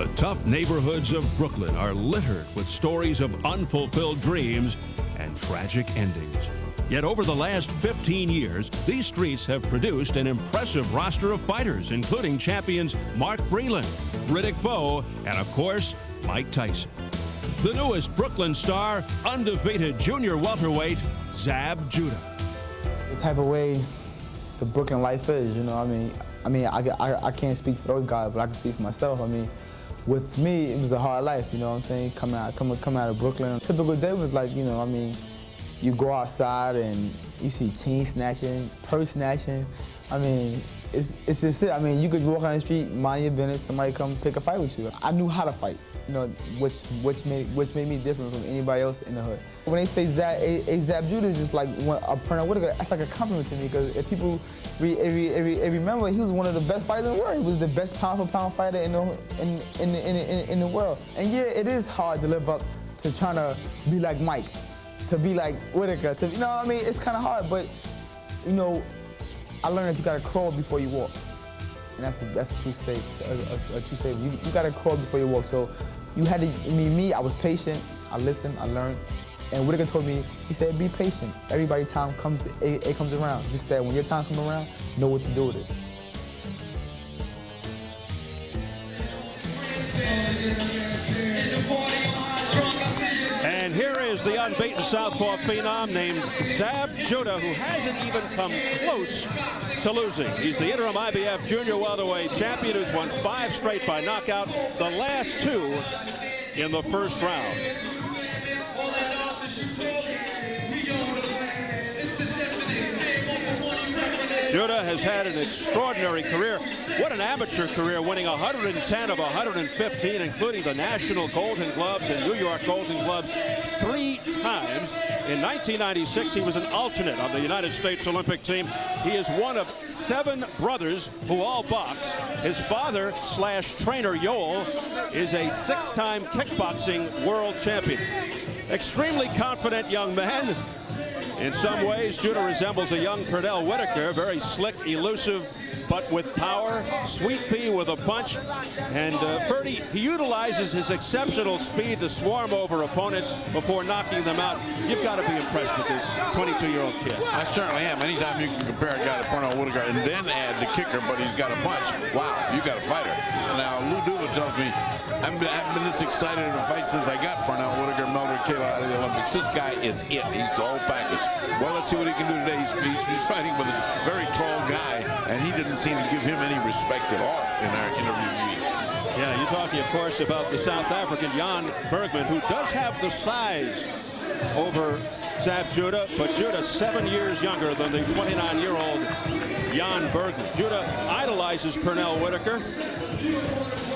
The tough neighborhoods of Brooklyn are littered with stories of unfulfilled dreams and tragic endings. Yet over the last 15 years, these streets have produced an impressive roster of fighters, including champions Mark Breland, Riddick Bowe, and of course, Mike Tyson. The newest Brooklyn star, undefeated junior welterweight, Zab Judah. The type of way the Brooklyn life is, you know, I can't speak for those guys, but I can speak for myself. I mean, with me, it was a hard life, you know what I'm saying? Come out of Brooklyn. Typical day was like, you know, I mean, you go outside and you see chain snatching, purse snatching. I mean, it's just it. I mean, you could walk on the street, mind your business, somebody come pick a fight with you. I knew how to fight, you know, which made me different from anybody else in the hood. When they say Zab Judah is just like a Pernell Whitaker, that's like a compliment to me, because if people remember, he was one of the best fighters in the world. He was the best pound-for-pound fighter in the world. And yeah, it is hard to live up to trying to be like Mike, to be like Whitaker, you know what I mean? It's kind of hard, but you know, I learned that you gotta crawl before you walk, and that's a true statement. You gotta crawl before you walk. So you had to. I mean, me, I was patient. I listened. I learned. And Whitaker told me, he said, be patient. Everybody's time comes, it comes around. Just that when your time comes around, know what to do with it. And here is the unbeaten southpaw phenom named Zab Judah, who hasn't even come close to losing. He's the interim IBF junior welterweight champion who's won 5 straight by knockout, the last 2 in the first round. Judah has had an extraordinary career. What an amateur career, winning 110 of 115, including the National Golden Gloves and New York Golden Gloves 3 times. In 1996, he was an alternate on the United States Olympic team. He is one of 7 brothers who all box. His father / trainer, Yoel, is a 6-time kickboxing world champion. Extremely confident young man. In some ways, Judah resembles a young Pernell Whitaker, very slick, elusive, but with power, sweet pea with a punch. And Ferdy, he utilizes his exceptional speed to swarm over opponents before knocking them out. You've got to be impressed with this 22-year-old kid. I certainly am. Anytime you can compare a guy to Pernell Whitaker and then add the kicker, but he's got a punch, wow, you got a fighter. Now, Lou Duva tells me, I haven't been this excited in a fight since I got Pernell Whitaker, Melvin Kayla out of the Olympics. This guy is it. He's the whole package. Well, let's see what he can do today. He's fighting with a very tall guy, and he didn't seem to give him any respect at all in our interview meetings. Yeah, you're talking, of course, about the South African Jan Bergman, who does have the size over Zab Judah, but Judah 7 years younger than the 29-year-old Jan Bergman. Judah idolizes Pernell Whitaker,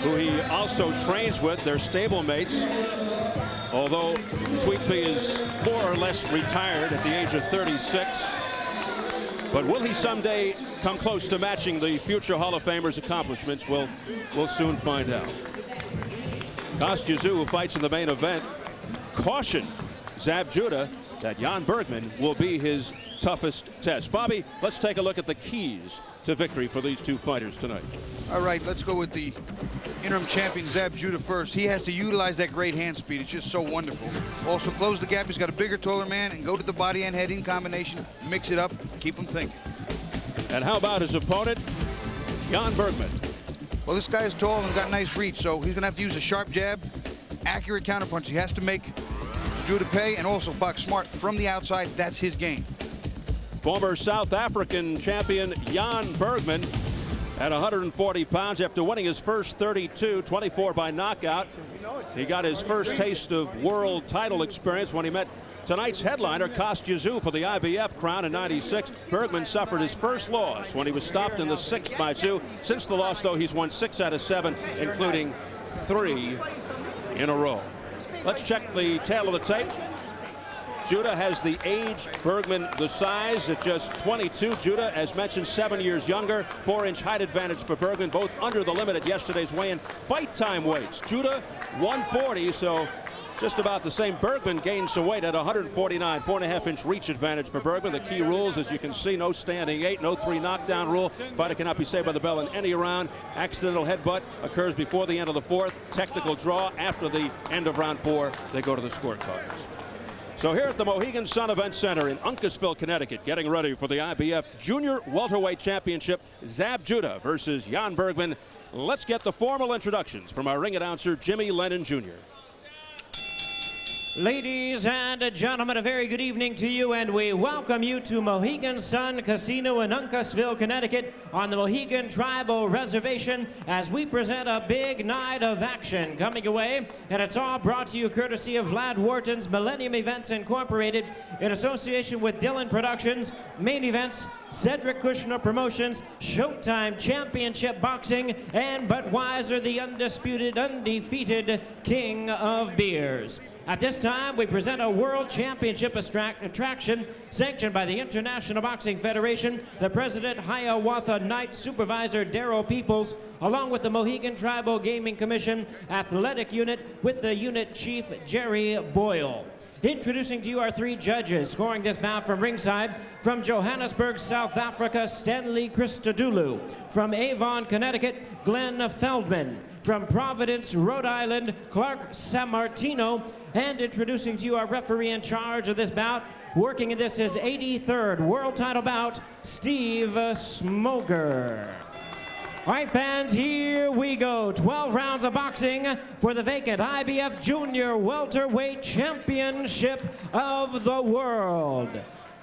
who he also trains with. They're stablemates. Although Sweet Pea is more or less retired at the age of 36. But will he someday come close to matching the future Hall of Famer's accomplishments? We'll soon find out. Kostya Tszyu, who fights in the main event, cautioned Zab Judah that Jan Bergman will be his toughest test. Bobby, let's take a look at the keys to victory for these 2 fighters tonight. All right, let's go with the interim champion, Zab Judah, first. He has to utilize that great hand speed. It's just so wonderful. Also, close the gap. He's got a bigger, taller man, and go to the body and head in combination. Mix it up. Keep him thinking. And how about his opponent, Jan Bergman? Well, this guy is tall and got nice reach, so he's going to have to use a sharp jab, accurate counterpunch. He has to make Judah pay and also box smart from the outside. That's his game. Former South African champion Jan Bergman at 140 pounds after winning his first 32, 24 by knockout. He got his first taste of world title experience when he met tonight's headliner, Kostya Tszyu, for the IBF crown in '96. Bergman suffered his first loss when he was stopped in the 6th by Tszyu. Since the loss, though, he's won 6 out of 7, including 3 in a row. Let's check the tail of the tape. Judah has the age, Bergman the size at just 22. Judah, as mentioned, 7 years younger, 4-inch height advantage for Bergman, both under the limit at yesterday's weigh-in. Fight time weights, Judah 140, so just about the same. Bergman gained some weight at 149, 4.5-inch reach advantage for Bergman. The key rules, as you can see, no standing 8, no 3 knockdown rule. Fighter cannot be saved by the bell in any round. Accidental headbutt occurs before the end of the 4th. Technical draw after the end of round 4. They go to the scorecards. So here at the Mohegan Sun Event Center in Uncasville, Connecticut, getting ready for the IBF Junior Welterweight Championship, Zab Judah versus Jan Bergman. Let's get the formal introductions from our ring announcer, Jimmy Lennon Jr. Ladies and gentlemen, a very good evening to you, and we welcome you to Mohegan Sun Casino in Uncasville, Connecticut, on the Mohegan Tribal Reservation, as we present a big night of action coming away, and it's all brought to you courtesy of Vlad Wharton's Millennium Events Incorporated, in association with Dillon Productions, Main Events, Cedric Kushner Promotions, Showtime Championship Boxing, and Budweiser, the undisputed, undefeated king of beers. At this time, we present a World Championship attraction sanctioned by the International Boxing Federation, the President Hiawatha Knight Supervisor Darryl Peoples, along with the Mohegan Tribal Gaming Commission Athletic Unit with the Unit Chief Jerry Boyle. Introducing to you our 3 judges, scoring this bout from ringside, from Johannesburg, South Africa, Stanley Christodoulou. From Avon, Connecticut, Glenn Feldman. From Providence, Rhode Island, Clark Sammartino. And introducing to you our referee in charge of this bout, working in this his 83rd world title bout, Steve Smoger. All right, fans, here we go. 12 rounds of boxing for the vacant IBF Junior Welterweight Championship of the World.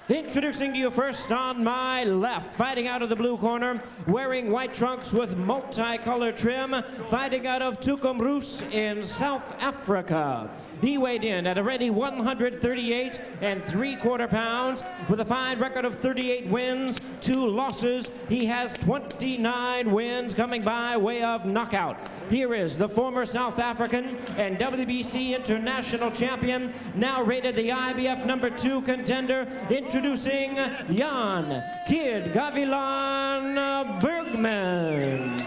Introducing to you first on my left, fighting out of the blue corner, wearing white trunks with multicolored trim, fighting out of Tukumrus in South Africa. He weighed in at a ready 138 3/4 pounds with a fine record of 38 wins, 2 losses. He has 29 wins coming by way of knockout. Here is the former South African and WBC international champion, now rated the IBF #2 contender, introducing Jan Kid Gavilan Bergman.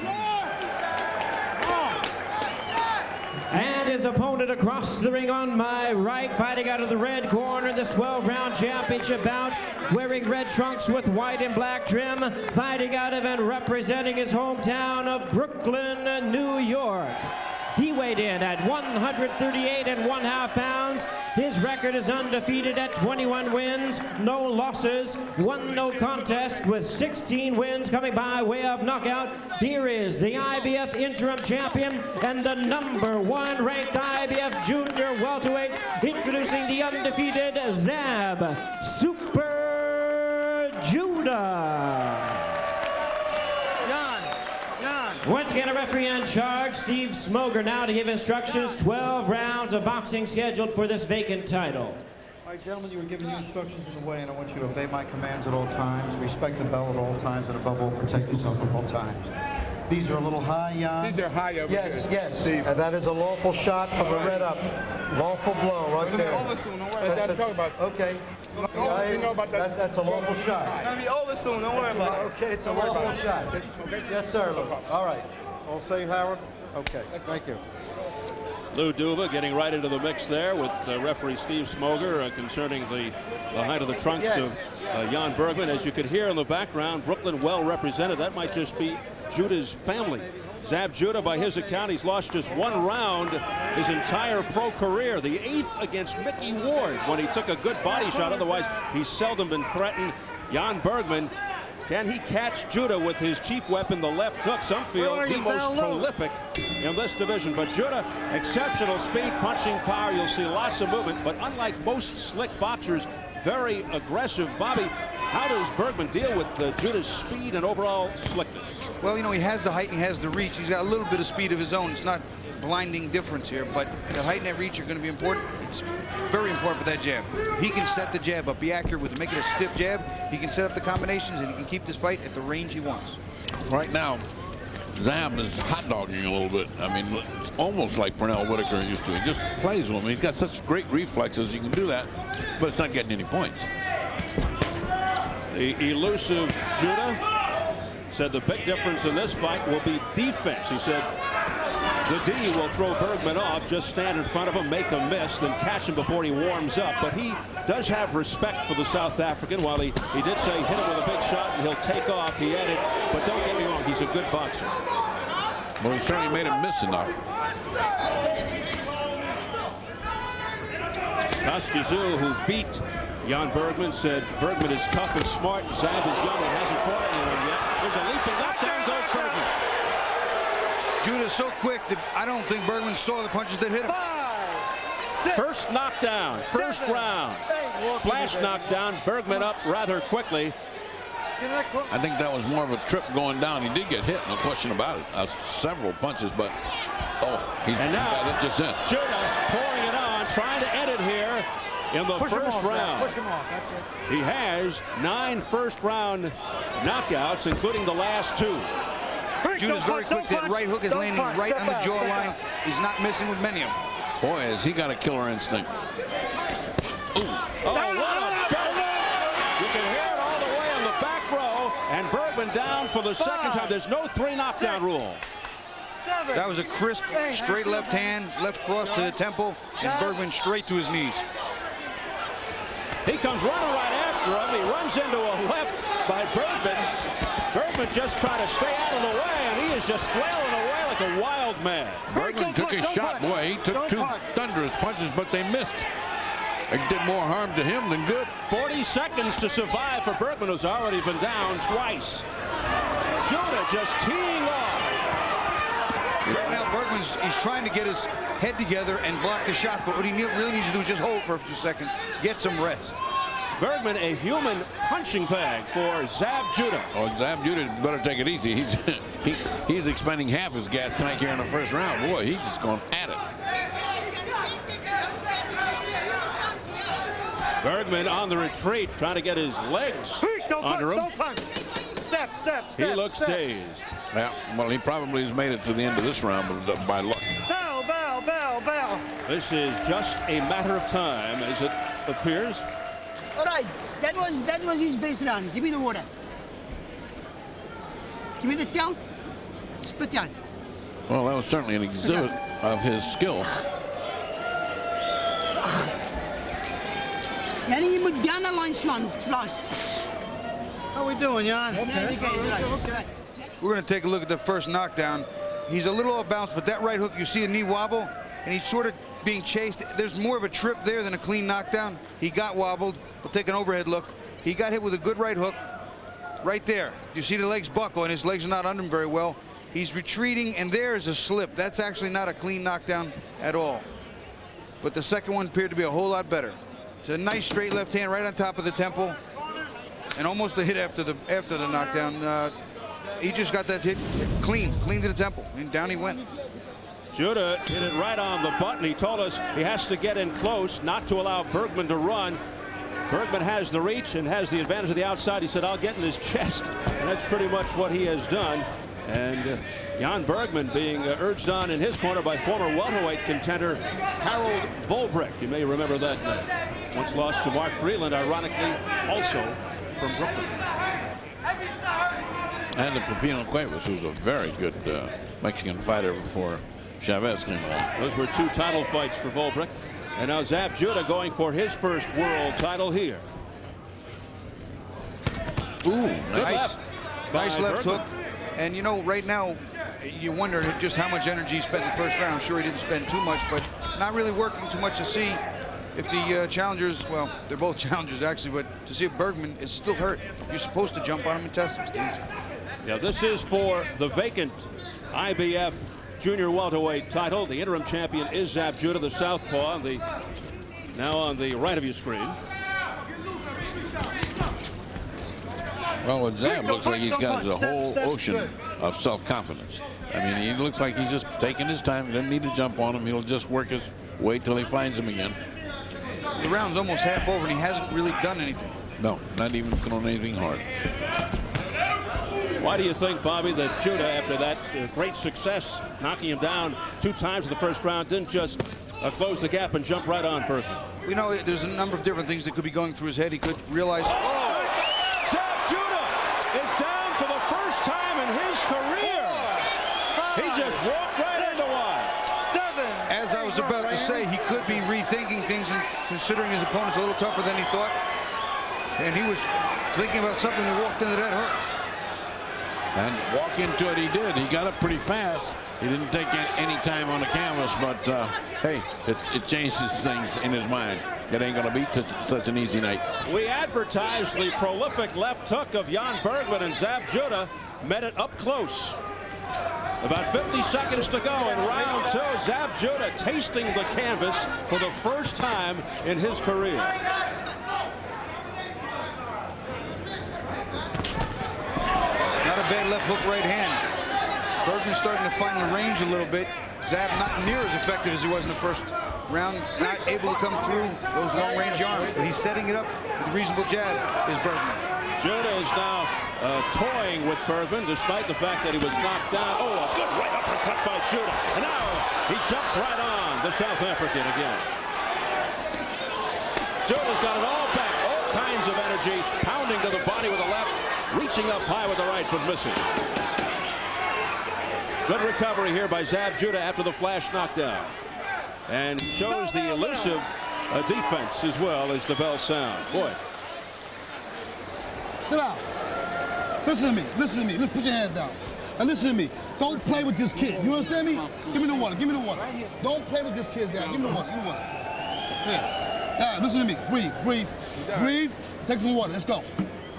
And his opponent across the ring on my right, fighting out of the red corner, this 12-round championship bout, wearing red trunks with white and black trim, fighting out of and representing his hometown of Brooklyn, New York. He weighed in at 138 1/2 pounds. His record is undefeated at 21 wins, no losses, 1 no contest with 16 wins coming by way of knockout. Here is the IBF interim champion and the #1 ranked IBF junior welterweight, introducing the undefeated Zab Super Judah. Once again, a referee in charge, Steve Smoger, now to give instructions. 12 rounds of boxing scheduled for this vacant title. All right, gentlemen, you were given the instructions in the way, and I want you to obey my commands at all times, respect the bell at all times, and above all, protect yourself at all times. These are a little high, Jan. These are high over yes, here. Yes, yes. That is a lawful shot from the red up. Lawful blow right there. Over soon, don't worry. That's what I'm talking about. Okay. You know about that. That's a lawful shot. It's gonna be over soon, don't worry about it. Okay, it's a lawful shot. Yes, sir, Lou. All right. All safe, Howard? Okay, thank you. Lou Duva getting right into the mix there with referee Steve Smoger concerning the height of the trunks of Jan Bergman. As you could hear in the background, Brooklyn well represented. That might just be Judah's family. Zab Judah, by his account, he's lost just 1 round his entire pro career, the 8th against Mickey Ward, when he took a good body shot. Otherwise, he's seldom been threatened. Jan Bergman, can he catch Judah with his chief weapon, the left hook? Some feel the most prolific in this division. But Judah, exceptional speed, punching power. You'll see lots of movement. But unlike most slick boxers, very aggressive. Bobby, how does Bergman deal with Judah's speed and overall slickness? Well, you know, he has the height and he has the reach. He's got a little bit of speed of his own. It's not blinding difference here, but that height and that reach are going to be important. It's very important for that jab. If he can set the jab up, be accurate with it, make it a stiff jab, he can set up the combinations and he can keep this fight at the range he wants. Right now, Zab is hot dogging a little bit. I mean, it's almost like Pernell Whitaker used to. He just plays with him. He's got such great reflexes. He can do that, but it's not getting any points. The elusive Judah said the big difference in this fight will be defense. He said The D will throw Bergman off, just stand in front of him, make him miss, then catch him before he warms up. But he does have respect for the South African. While he did say hit him with a big shot and he'll take off, he added, but don't get me wrong, he's a good boxer. Well, he certainly made him miss enough. Kostiazou, who beat Jan Bergman, said Bergman is tough and smart. Zab is young and hasn't fought anyone yet. There's a leaping left, down goes Bergman. Judah's so quick that I don't think Bergman saw the punches that hit him. 5, 6, First knockdown, first 7, round. 8. Flash knockdown, Bergman up rather quickly. I think that was more of a trip going down. He did get hit, no question about it. Several punches, but he's And now, got it just in. Judah pouring it on, trying to end it here in the first round. Push him off. That's it. He has 9 first-round knockouts, including the last 2. Judah's very quick. That right hook is landing right on the jawline. He's not missing with many of them. Boy, has he got a killer instinct. Oh, what a gut! You can hear it all the way on the back row, and Bergman down for the second time. There's no 3 knockdown rule. 7. That was a crisp, straight left hand, left cross to the temple, and Bergman straight to his knees. He comes running right after him. He runs into a left by Bergman. Bergman just trying to stay out of the way, and he is just flailing away like a wild man. Bergman took his shot. Boy, he took 2 thunderous punches, but they missed. It did more harm to him than good. 40 seconds to survive for Bergman, who's already been down twice. Judah just teeing off. Right now, he's trying to get his head together and block the shot, but what he really needs to do is just hold for a few seconds, get some rest. Bergman, a human punching bag for Zab Judah. Oh, Zab Judah better take it easy. He's expending half his gas tank here in the first round. Boy, he's just going at it. Bergman on the retreat, trying to get his legs under him. Don't punch. Step. He looks dazed. Yeah, well, he probably has made it to the end of this round by luck. Bow. This is just a matter of time, as it appears. All right, that was his base round. Give me the water. Give me the tongue. Spit down. Well, that was certainly an exhibit of his skill. Yani je moet Jan een lijn slaan, Blas. How we doing, Jan? Okay. We're going to take a look at the first knockdown. He's a little off balance, but that right hook, you see a knee wobble, and he's sort of being chased. There's more of a trip there than a clean knockdown. He got wobbled. We'll take an overhead look. He got hit with a good right hook right there. You see the legs buckle, and his legs are not under him very well. He's retreating, and there is a slip. That's actually not a clean knockdown at all. But the second one appeared to be a whole lot better. It's a nice straight left hand right on top of the temple, and almost a hit after the knockdown. He just got that hit clean to the temple, and down he went. Judah hit it right on the button. He told us he has to get in close, not to allow Bergman to run. Bergman has the reach and has the advantage of the outside. He said, I'll get in his chest, and that's pretty much what he has done. And Jan Bergman being urged on in his corner by former welterweight contender Harold Volbrecht. You may remember that name. Once lost to Mark Breland, ironically, also from Brooklyn. And the Pepino Cuevas, who's a very good Mexican fighter before Chavez came along. Those were 2 title fights for Volbrecht. And now Zab Judah going for his first world title here. Ooh, Nice left hook. And you know, right now, you wonder just how much energy he spent in the first round. I'm sure he didn't spend too much, but not really working too much to see if the challengers, well, they're both challengers actually, but to see if Bergman is still hurt. You're supposed to jump on him and test him, Steve. Yeah, this is for the vacant IBF junior welterweight title. The interim champion is Zab Judah, the southpaw, now on the right of your screen. Well, what Zab looks like he's got is a whole ocean of self-confidence. I mean, he looks like he's just taking his time. He doesn't need to jump on him. He'll just work his way till he finds him again. The round's almost half over, and he hasn't really done anything. No, not even thrown anything hard. Why do you think, Bobby, that Judah, after that great success, knocking him down 2 times in the first round, didn't just close the gap and jump right on Bergman? We know there's a number of different things that could be going through his head. He could realize, Zab Judah is down for the first time in his career. 5, He just walked right into one. 7. As I was about to say, he could be rethinking things and considering his opponent's a little tougher than he thought. And he was thinking about something that walked into that hook. And walk into it he did. He got up pretty fast. He didn't take any time on the canvas, but hey, it changes things in his mind. It ain't going to be such an easy night. We advertised the prolific left hook of Jan Bergman, and Zab Judah met it up close. About 50 seconds to go in round 2. Zab Judah tasting the canvas for the first time in his career. Not a bad left hook right hand. Bergman starting to find the range a little bit. Zab not near as effective as he was in the first round. Not able to come through those long-range arms, but he's setting it up with a reasonable jab is Bergman. Judah is now toying with Bergman, despite the fact that he was knocked down. Oh, a good right uppercut by Judah. And now he jumps right on the South African again. Judah's got it all back. All kinds of energy, pounding to the body with the left, reaching up high with the right, but missing. Good recovery here by Zab Judah after the flash knockdown. And shows the elusive defense as well as the bell sounds. Boy. Sit down. Listen to me. Listen to me. Let's put your hands down. And listen to me. Don't play with this kid. You understand me? Give me the water. Give me the water. Don't play with this kid's ass. Give me the water. Give me the water. Here. Now, listen to me. Breathe. Breathe. Breathe. Take some water. Let's go.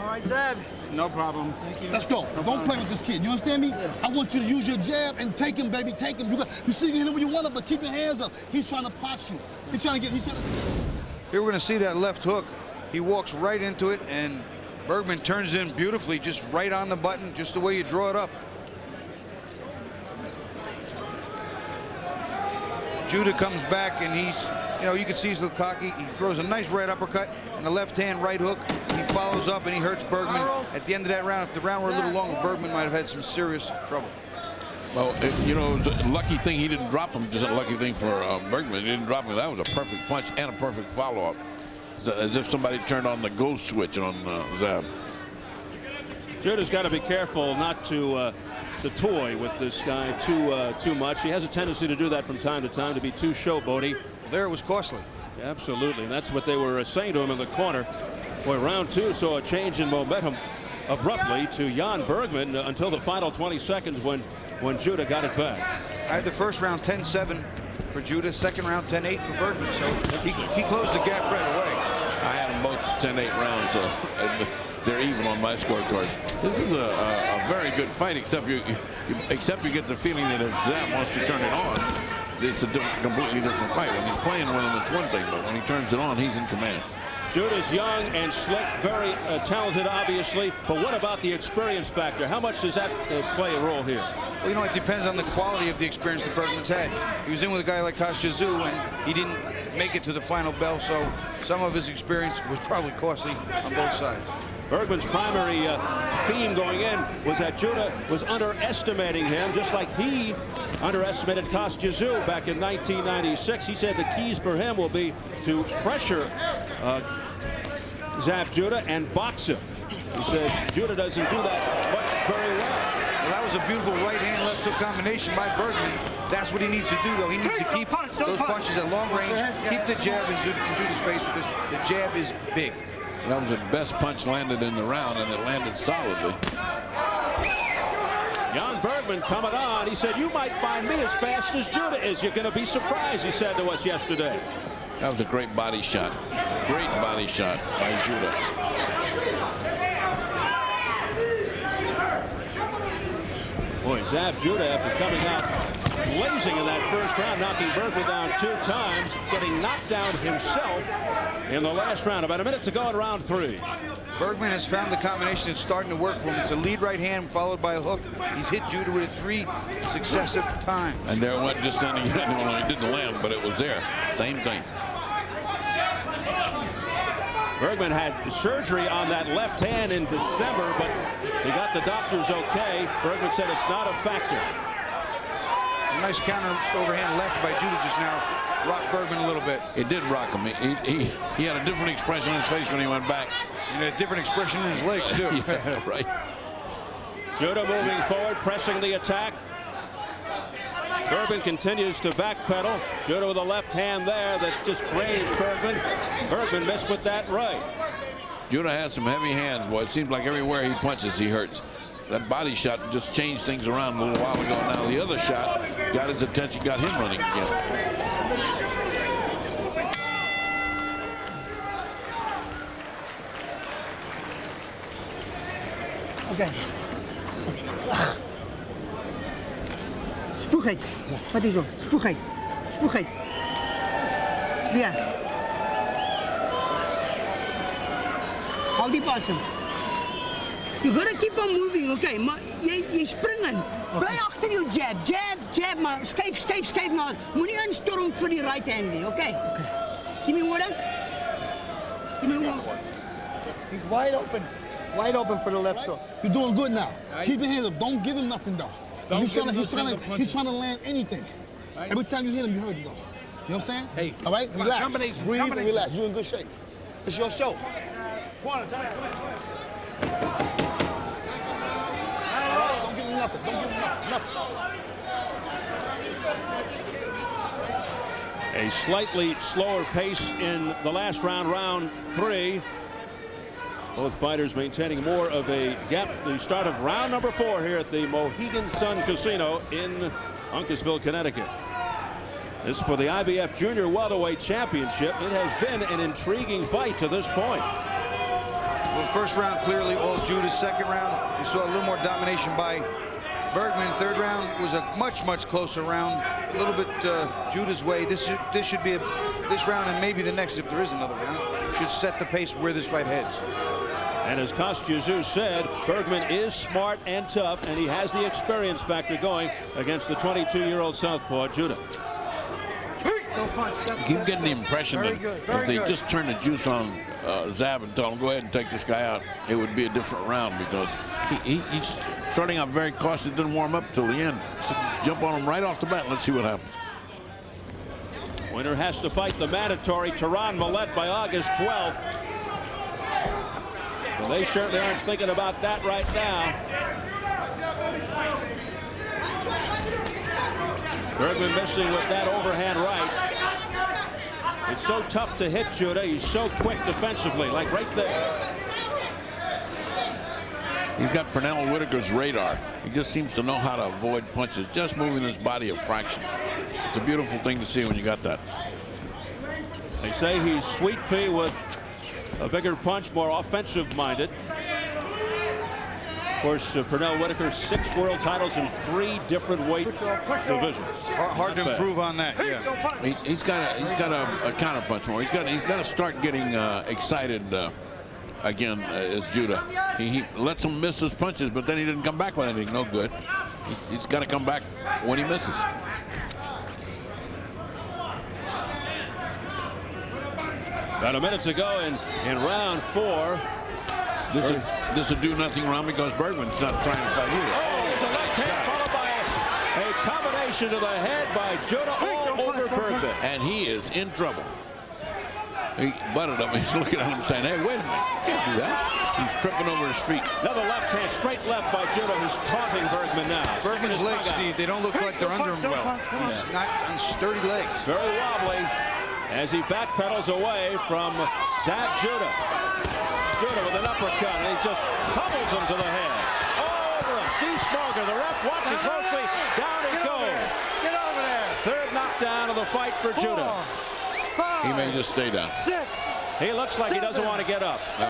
All right, Zab. No problem. Let's go. Don't play with this kid. You understand me? I want you to use your jab and take him, baby. Take him. You see, you hit him when you want him, but keep your hands up. He's trying to pot you. He's trying to. Here we're going to see that left hook. He walks right into it, and Bergman turns it in beautifully, just right on the button, just the way you draw it up. Judah comes back, and he's, you can see he's a little cocky. He throws a nice right uppercut and a left-hand right hook. And he follows up, and he hurts Bergman. At the end of that round, if the round were a little longer, Bergman might have had some serious trouble. Well, it was a lucky thing he didn't drop him. Just a lucky thing for Bergman. He didn't drop him. That was a perfect punch and a perfect follow-up. As if somebody turned on the ghost switch on Zab. Judah's got to be careful not to toy with this guy too much. He has a tendency to do that from time to time, to be too showboaty. There it was costly. Absolutely, and that's what they were saying to him in the corner. Boy, round 2 saw a change in momentum abruptly to Jan Bergman until the final 20 seconds when Judah got it back. I had the first round 10-7 for Judah, second round 10-8 for Bergman, so he closed the gap right away. I had them both 10-8 rounds, so they're even on my scorecard. This is a very good fight, except you get the feeling that if Zab wants to turn it on, it's a completely different fight. When he's playing with him, it's one thing, but when he turns it on, he's in command. Judah's young and slick, very talented, obviously, but what about the experience factor? How much does that play a role here? Well, it depends on the quality of the experience that Bergman's had. He was in with a guy like Kostya Tszyu, and he didn't make it to the final bell, so some of his experience was probably costly on both sides. Bergman's primary theme going in was that Judah was underestimating him, just like he underestimated Kostya Tszyu back in 1996. He said the keys for him will be to pressure Zab Judah and box him. He said Judah doesn't do that very well. Well, that was a beautiful right-hand, left hook combination by Bergman. That's what he needs to do, though. He needs to keep those punches at long range, keep the jab in Judah's face, because the jab is big. That was the best punch landed in the round, and it landed solidly. Jan Bergman coming on. He said, you might find me as fast as Judah is. You're going to be surprised, he said to us yesterday. That was a great body shot. Great body shot by Judah. Boy, Zab Judah, after coming out blazing in that first round, knocking Bergman down 2 times, getting knocked down himself in the last round. About a minute to go in round 3. Bergman has found the combination that's starting to work for him. It's a lead right hand followed by a hook. He's hit Judah with it 3 successive times. And there went just then again. Well, it didn't land, but it was there. Same thing. Bergman had surgery on that left hand in December, but he got the doctors okay. Bergman said it's not a factor. A nice counter overhand left by Judah just now rocked Bergman a little bit. It did rock him. He had a different expression on his face when he went back. And a different expression in his legs, too. Yeah, right. Judah moving forward, pressing the attack. Bergman continues to backpedal. Judah with a left hand there that just grazed Bergman. Bergman missed with that right. Judah has some heavy hands, boy. It seems like everywhere he punches, he hurts. That body shot just changed things around a little while ago. Now the other shot got his attention, got him running again. Okay. Spoeg uit. Wat is op? Spoeg uit. Spoeg uit. Weer. Hou die pas in. You gotta keep on moving, okay? Maar jy spring in. Bly agter jou jab, jab, jab, maar skuif, skuif, skuif maar. Moenie instorm vir die right hand nie, okay? Give me water. Give me water. He's wide open. Wide open for the left hook. You're doing good now. Keep your hands up. Don't give him nothing, though. He's trying to land anything. Right. Every time you hit him, you hurt him, though. You know what I'm saying? Hey. All right? Relax. Breathe and Combination. relax. You're in good shape. It's your show. Don't give him nothing. Don't give him nothing. A slightly slower pace in the last round, round 3. Both fighters maintaining more of a gap. The start of round number 4 here at the Mohegan Sun Casino in Uncasville, Connecticut. This is for the IBF Junior Welterweight Championship. It has been an intriguing fight to this point. Well, first round clearly all Judah. Second round, we saw a little more domination by Bergman. Third round was a much closer round. A little bit Judah's way. This should be this round and maybe the next, if there is another round, should set the pace where this fight heads. And as Kostya said, Bergman is smart and tough, and he has the experience factor going against the 22-year-old southpaw Judah. I keep getting the impression that if they just turn the juice on Zab and tell him, go ahead and take this guy out, it would be a different round, because he's starting out very cautious, didn't warm up till the end. So jump on him right off the bat. Let's see what happens. Winner has to fight the mandatory Tehran Millette by August 12th. Well, they certainly aren't thinking about that right now. Bergman missing with that overhand right. It's so tough to hit Judah. He's so quick defensively, like right there. He's got Pernell Whitaker's radar. He just seems to know how to avoid punches, just moving his body a fraction. It's a beautiful thing to see when you got that. They say he's Sweet Pea with a bigger punch, more offensive-minded. Of course, Pernell Whitaker, 6 world titles in 3 different weight divisions. Hard to improve on that. Yeah. He's got a counter punch more. He's got to start getting excited again as Judah. He lets him miss his punches, but then he didn't come back with anything. No good. He's got to come back when he misses. About a minute to go in round 4. This will do nothing wrong because Bergman's not trying to fight either. Oh, there's a left hand followed by a combination to the head by Judah all over Bergman. And he is in trouble. He butted him. He's looking at him saying, hey, wait a minute. You can't do that. He's tripping over his feet. Another left hand, straight left by Judah, who's taunting Bergman now. Bergman's legs, Steve, they don't look like they're under him well. He's not on sturdy legs. Very wobbly as he backpedals away from Zab Judah. Judah with an uppercut, and he just pummels him to the head. Over him. Steve Smoger, the ref watching closely. Down he goes. Get over there. Third knockdown of the fight for Judah. 5, He may just stay down. 6. He looks like he doesn't want to get up. No.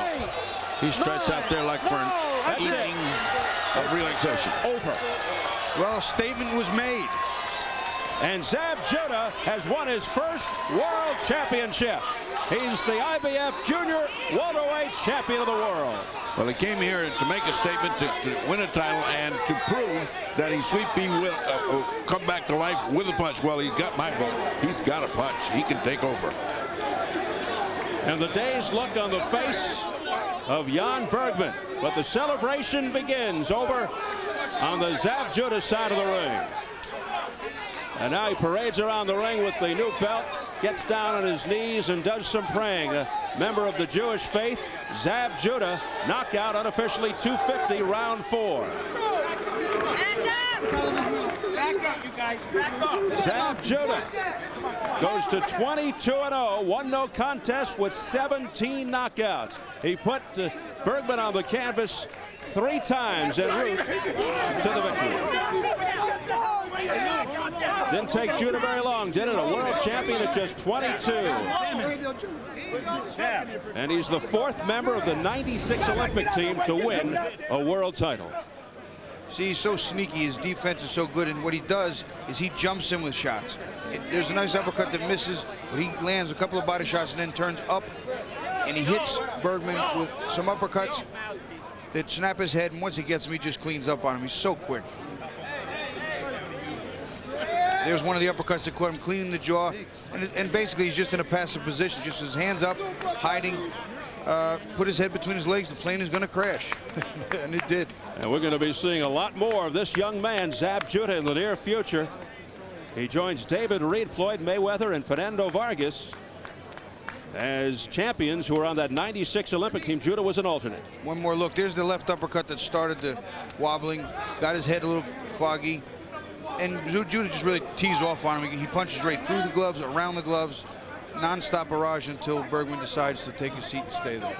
He stretched out there like for an evening of relaxation. Over. Well, a statement was made. And Zab Judah has won his first world championship. He's the IBF Junior Welterweight Champion of the world. Well, he came here to make a statement to win a title and to prove that he's Sweet Pea will come back to life with a punch. Well, he's got my vote. He's got a punch. He can take over. And the dazed look on the face of Jan Bergman. But the celebration begins over on the Zab Judah side of the ring. And now he parades around the ring with the new belt, gets down on his knees and does some praying. A member of the Jewish faith, Zab Judah, knockout unofficially 250, round 4. Zab Judah goes to 22-0, won no contest with 17 knockouts. He put Bergman on the canvas 3 times en route to the victory. Didn't take Judah very long, did it? A world champion at just 22. And he's the 4th member of the 96 Olympic team to win a world title. See, he's so sneaky. His defense is so good, and what he does is he jumps in with shots. There's a nice uppercut that misses, but he lands a couple of body shots and then turns up, and he hits Bergman with some uppercuts that snap his head, and once he gets him, he just cleans up on him. He's so quick. There's one of the uppercuts that caught him clean in the jaw, and basically he's just in a passive position, just his hands up, hiding, put his head between his legs. The plane is going to crash, and it did. And we're going to be seeing a lot more of this young man, Zab Judah, in the near future. He joins David Reed, Floyd Mayweather, and Fernando Vargas as champions who are on that 96 Olympic team. Judah was an alternate. One more look. There's the left uppercut that started the wobbling, got his head a little foggy. And Judah just really tees off on him. He punches right through the gloves, around the gloves, non-stop barrage until Bergman decides to take his seat and stay there.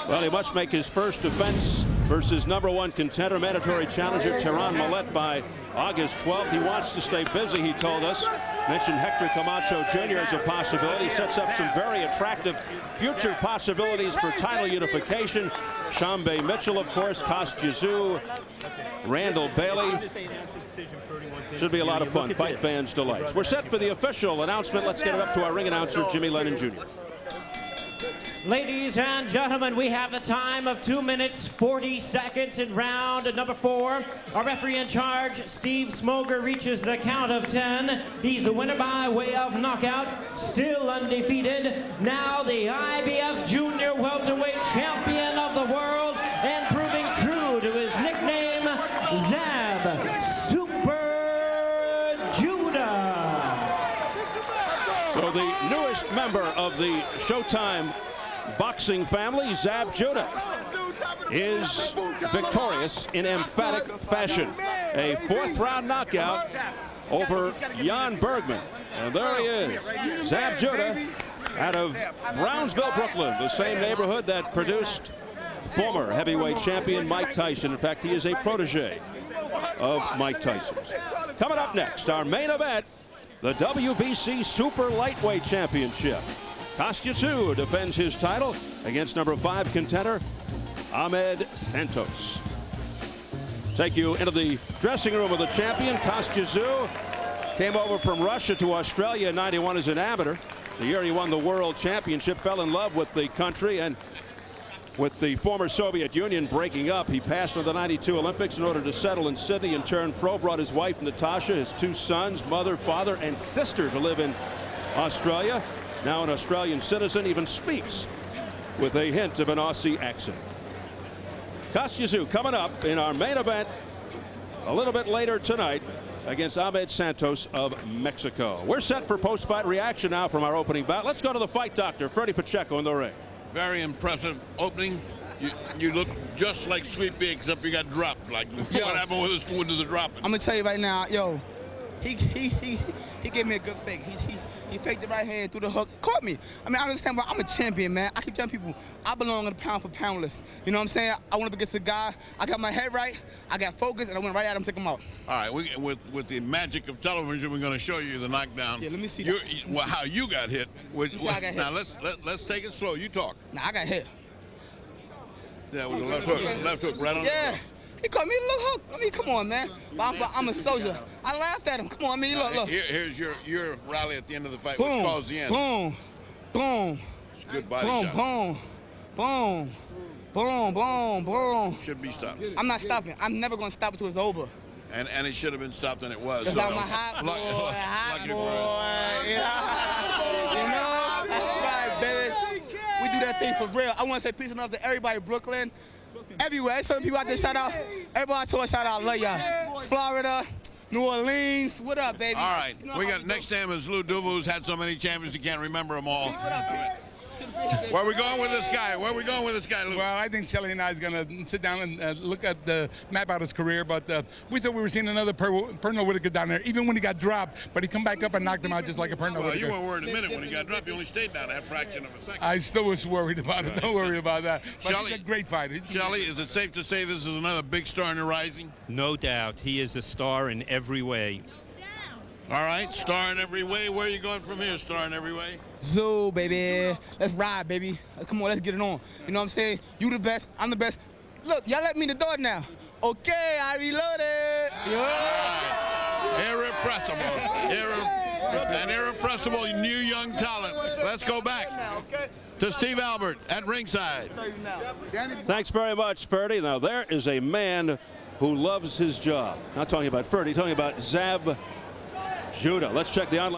Well, he must make his first defense versus #1 contender, mandatory challenger Tehran Millette by August 12th. He wants to stay busy, he told us. Mentioned Hector Camacho Jr. as a possibility. Sets up some very attractive future possibilities for title unification. Shambe Mitchell, of course, Kostya Tszyu, Randall Bailey. Should be a lot of fun. Fight fans' delights. We're set for the official announcement. Let's get it up to our ring announcer, Jimmy Lennon Jr. Ladies and gentlemen, we have the time of 2 minutes, 40 seconds in round #4. Our referee in charge, Steve Smoger, reaches the count of 10. He's the winner by way of knockout, still undefeated. Now the IBF Junior Welterweight Champion of the world, and proving true to his nickname, Zab Super Judah. So the newest member of the Showtime boxing family, Zab Judah, is victorious in emphatic fashion. A 4th-round knockout over Jan Bergman. And there he is, Zab Judah, out of Brownsville, Brooklyn, the same neighborhood that produced former heavyweight champion Mike Tyson. In fact, he is a protege of Mike Tyson's. Coming up next, our main event, the WBC Super Lightweight Championship. Kostya Tszyu defends his title against #5 contender Ahmed Santos. Take you into the dressing room of the champion. Kostya Tszyu came over from Russia to Australia in '91 as an amateur. The year he won the world championship, fell in love with the country, and with the former Soviet Union breaking up, he passed on the '92 Olympics in order to settle in Sydney and turn pro. Brought his wife Natasha, his 2 sons, mother, father, and sister to live in Australia. Now an Australian citizen, even speaks with a hint of an Aussie accent. Kostya Tszyu coming up in our main event a little bit later tonight against Ahmed Santos of Mexico. We're set for post-fight reaction now from our opening bout. Let's go to the fight doctor, Freddie Pacheco, in the ring. Very impressive opening. You look just like Sweet Pea, except you got dropped. Like, what happened with the dropping? I'm gonna tell you right now, yo, he gave me a good fake. He faked the right hand through the hook, caught me. I mean, I understand, but I'm a champion, man. I keep telling people I belong in the pound for pound list. You know what I'm saying? I went up against a guy. I got my head right. I got focused, and I went right at him, took him out. All right, with the magic of television, we're going to show you the knockdown. Yeah, let me see well, how you got hit. I got hit. Now let's take it slow. You talk. Nah, I got hit. That was a left hook. Left hook right on. Yeah. He caught me a little hook. I mean, come on, man. But I'm a soldier. I laughed at him. Come on, I mean, look. Here's your rally at the end of the fight, Boom, which caused the end. Boom, boom. It's a good body shot. Boom, boom, boom, boom, boom. Should be stopped. I'm not stopping. I'm never going to stop until it's over. And it should have been stopped, and it was. Because I'm a hot boy, Yeah. You know? That's right, baby. We do that thing for real. I want to say peace and love to everybody in Brooklyn. Everywhere. Certain people out there, shout out. Everybody to us, shout out. Love y'all. Florida, New Orleans. What up, baby? All right. We got next time is Lou Duva, who's had so many champions he can't remember them all. Where are we going with this guy? Where are we going with this guy, Luke? Well, I think Shelly and I is going to sit down and look at the map out his career, but we thought we were seeing another Pernell Whitaker down there, even when he got dropped, but he come back up and knocked him out just like a Pernell Whitaker. Well, you weren't worried a minute when he got dropped. You only stayed down that fraction of a second. I still was worried about it. Don't worry about that. But Shelly, he's a great fighter. Shelly, is it safe to say this is another big star in the rising? No doubt. He is a star in every way. All right, star in every way. Where are you going from here, star in every way? Zoo, baby. Let's ride, baby. Come on, let's get it on. You know what I'm saying? You the best, I'm the best. Look, y'all let me in the door now. Okay, I reloaded. Right. Irrepressible. An irrepressible new young talent. Let's go back to Steve Albert at ringside. Thanks very much, Ferdy. Now, there is a man who loves his job. Not talking about Ferdy, talking about Zab Judah. Let's check the online.